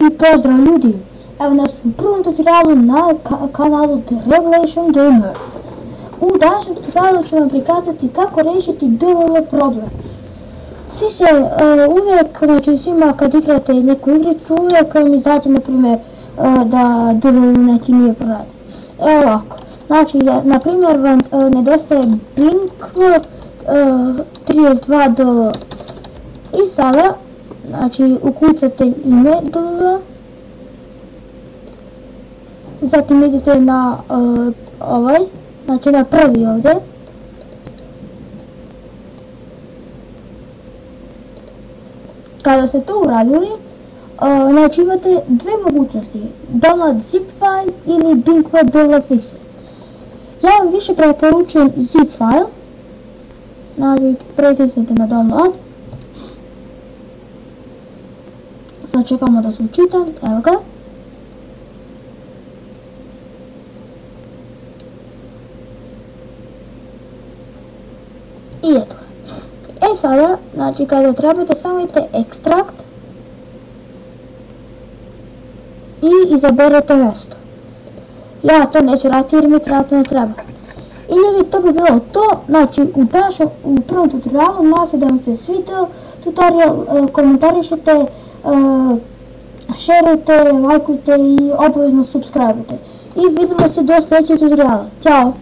I pozdrav ljudi, evo nas u prvom tutorialu na kanalu The Revelation Gamer. U današnjem tutorialu ću vam prikazati kako riješiti DLL problem. Svi se uvijek, znači svima kad igrate neku igricu, uvijek vam izađe na primjer da DLL neki nije proradio. Evo ovako, znači na primjer vam nedostaje Blink 32 DLL. I sada, znači ukucate ime DLL, zatim idete na znači na prvi ovdje. Kada ste to uradili, znači imate dve mogućnosti, download zip file ili Blinkva DLL fix. Ja vam više preporučujem zip file, znači pritisnite na download. Sad čekamo da se učita, evo ga. I eto. E sada, znači kada trebate samo idete ekstrakt i izaberete mjesto. Ja to neću raditi jer mi trenutno ne treba. I ljudi, to bi bilo to. Znači u prvom tutorialu, nadam se da vam se svidio tutorial, komentarišite, šerujte, lajkujte i obavezno subscribe-ujte. I vidimo se do sljedećeg tutoriala. Ćao!